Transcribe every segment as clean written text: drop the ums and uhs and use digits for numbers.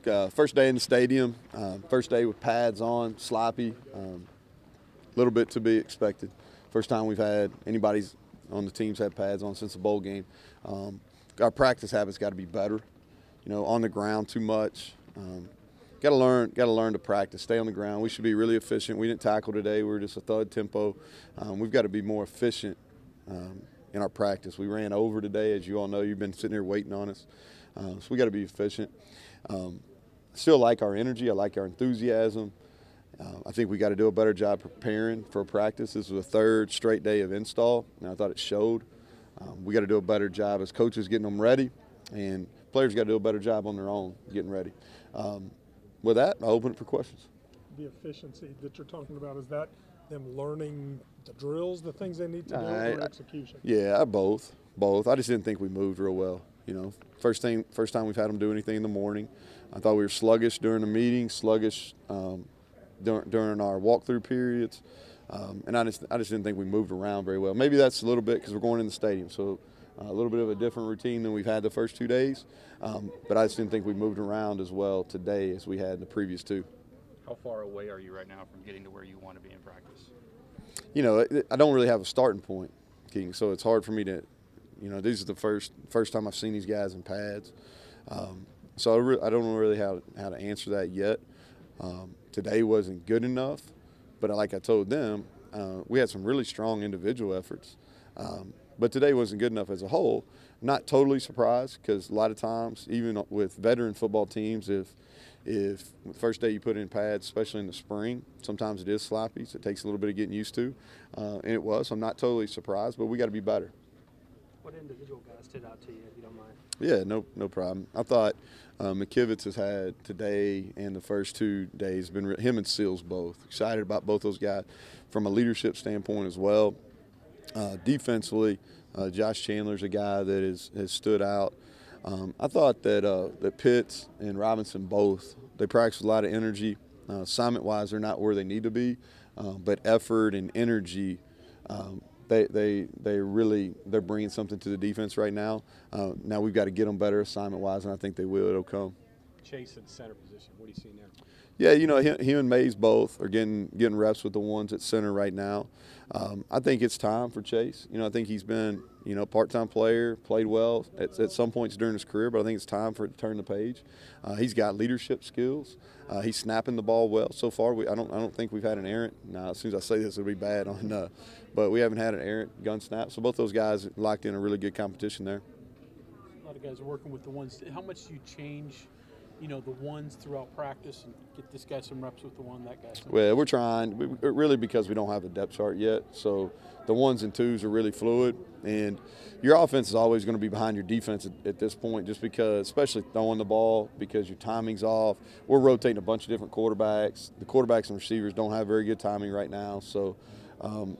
First day in the stadium, first day with pads on, sloppy, little bit to be expected. First time we've had anybody's on the teams had pads on since the bowl game. Our practice habits got to be better. On the ground too much. Got to learn to practice. Stay on the ground. We should be really efficient. We didn't tackle today. We were just a thud tempo. We've got to be more efficient in our practice. We ran over today, as you all know. You've been sitting here waiting on us. So we got to be efficient. Still like our energy. I like our enthusiasm. I think we got to do a better job preparing for practice. This was the third straight day of install, and I thought it showed. We got to do a better job as coaches getting them ready, and players got to do a better job on their own getting ready. With that, I'll open it for questions. The efficiency that you're talking about, is that them learning the drills, the things they need to do, or execution? Yeah, both. I just didn't think we moved real well. First time we've had them do anything in the morning. I thought we were sluggish during the meeting, sluggish during our walkthrough periods, and I just didn't think we moved around very well. Maybe that's a little bit because we're going in the stadium, so a little bit of a different routine than we've had the first 2 days, but I just didn't think we moved around as well today as we had in the previous 2. How far away are you right now from getting to where you want to be in practice? I don't really have a starting point, King, so it's hard for me to, this is the first time I've seen these guys in pads, so I don't know really how to answer that yet. Today wasn't good enough, but like I told them, we had some really strong individual efforts. But today wasn't good enough as a whole. Not totally surprised, because a lot of times, even with veteran football teams, if the first day you put in pads, especially in the spring, sometimes it is sloppy, so it takes a little bit of getting used to. And it was. So I'm not totally surprised, but we got to be better. What individual guys stood out to you, if you don't mind? Yeah, no problem. I thought McKivitz has had today and the first 2 days been him and Seals both. Excited about both those guys from a leadership standpoint as well. Defensively, Josh Chandler's a guy that has stood out. I thought that Pitts and Robinson both, they practice with a lot of energy. Assignment-wise, they're not where they need to be, but effort and energy, they're bringing something to the defense right now. Now we've got to get them better assignment-wise, and I think they will. It'll come. Chase in center position, what are you seeing there? Yeah, him and Mays both are getting reps with the ones at center right now. I think it's time for Chase. I think he's been, part-time player, played well at some points during his career, but I think it's time for it to turn the page. He's got leadership skills. He's snapping the ball well so far. I don't think we've had an errant. Now, as soon as I say this, it'll be bad on. But we haven't had an errant gun snap. So both those guys locked in a really good competition there. A lot of guys are working with the ones. How much do you change? The ones throughout practice and get this guy some reps with the one, that guy some Well, reps. we're trying, really, because we don't have a depth chart yet. So the ones and twos are really fluid, and your offense is always going to be behind your defense at this point, just because, especially throwing the ball, because your timing's off. We're rotating a bunch of different quarterbacks. The quarterbacks and receivers don't have very good timing right now, so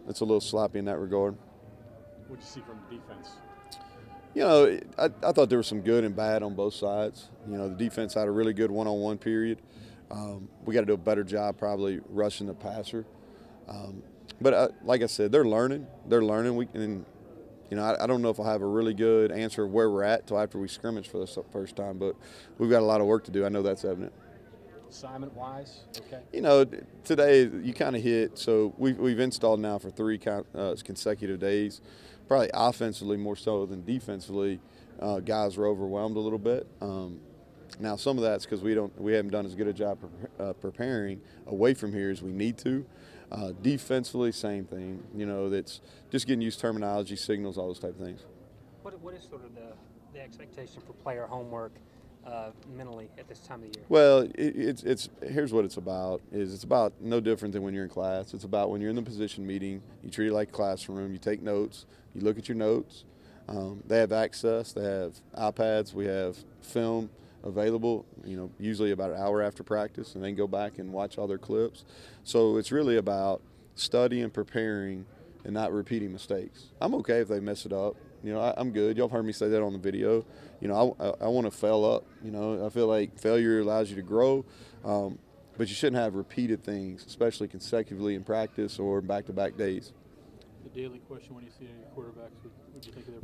it's a little sloppy in that regard. What did you see from the defense? I thought there was some good and bad on both sides. The defense had a really good one-on-one period. We got to do a better job probably rushing the passer. But like I said, they're learning. I don't know if I'll have a really good answer of where we're at until after we scrimmage for the first time, but we've got a lot of work to do. I know that's evident. Assignment-wise, okay. Today you kind of hit. So we've installed now for 3 consecutive days. Probably offensively more so than defensively, guys were overwhelmed a little bit. Now some of that's because we haven't done as good a job preparing away from here as we need to. Defensively, same thing. That's just getting used to terminology, signals, all those type of things. What is sort of the expectation for player homework mentally at this time of the year? Well, here's what it's about. It's about no different than when you're in class. It's about when you're in the position meeting, you treat it like a classroom, you take notes, you look at your notes. They have access, they have iPads, we have film available, usually about an hour after practice, and they can go back and watch all their clips. So it's really about studying, preparing, and not repeating mistakes. I'm okay if they mess it up. I'm good. Y'all have heard me say that on the video. I want to fail up. I feel like failure allows you to grow, but you shouldn't have repeated things, especially consecutively in practice or back-to-back days. The daily question when you see any quarterbacks, what do you think of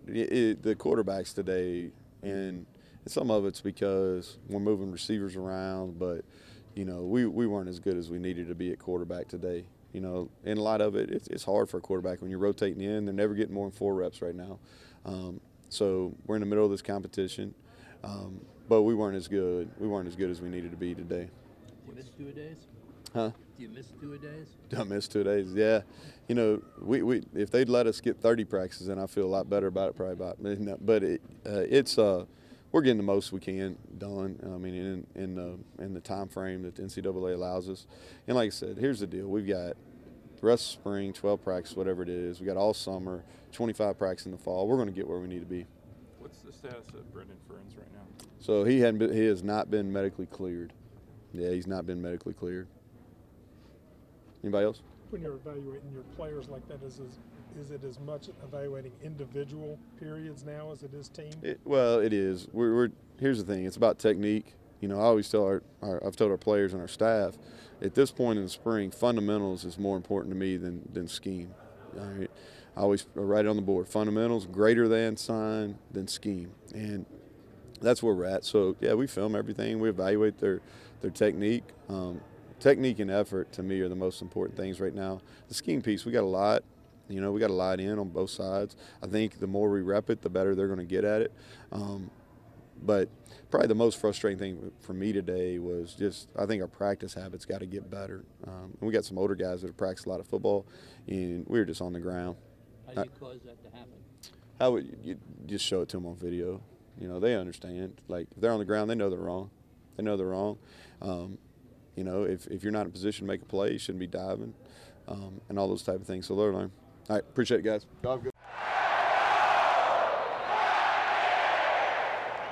their the quarterbacks today, and And some of it's because we're moving receivers around, but, you know, we weren't as good as we needed to be at quarterback today. You know, and a lot of it, it's hard for a quarterback when you're rotating in. They're never getting more than 4 reps right now. So we're in the middle of this competition, but we weren't as good. We weren't as good as we needed to be today. You missed 2-a-days? Huh? Do you miss 2-a-days? I missed 2 days. Yeah, you know, we if they'd let us get 30 practices, then I feel a lot better about it. Probably about, but it's we're getting the most we can done. I mean, in the time frame that the NCAA allows us. And like I said, here's the deal: we've got the rest of spring, 12 practice, whatever it is. We got all summer, 25 practice in the fall. We're going to get where we need to be. What's the status of Brendan Ferns right now? So he has not been medically cleared. Yeah, he's not been medically cleared. Anybody else? When you're evaluating your players like that, is it as much evaluating individual periods now as it is team? Well, it is. Here's the thing. It's about technique. You know, I always tell I've told our players and our staff, at this point in the spring, fundamentals is more important to me than scheme. All right? I always write it on the board. Fundamentals greater than sign than scheme, and that's where we're at. So yeah, we film everything. We evaluate their technique. Technique and effort to me are the most important things right now. The scheme piece, we got a lot. You know, we got a lot in on both sides. I think the more we rep it, the better they're going to get at it. But probably the most frustrating thing for me today was just I think our practice habits got to get better. And we got some older guys that have practiced a lot of football, and we were just on the ground. How do you cause that to happen? How would you just show it to them on video? You know, they understand. Like, if they're on the ground, they know they're wrong. They know they're wrong. You know, if you're not in a position to make a play, you shouldn't be diving, and all those type of things. So they'll learn. All right, appreciate it, guys. Y'all have a good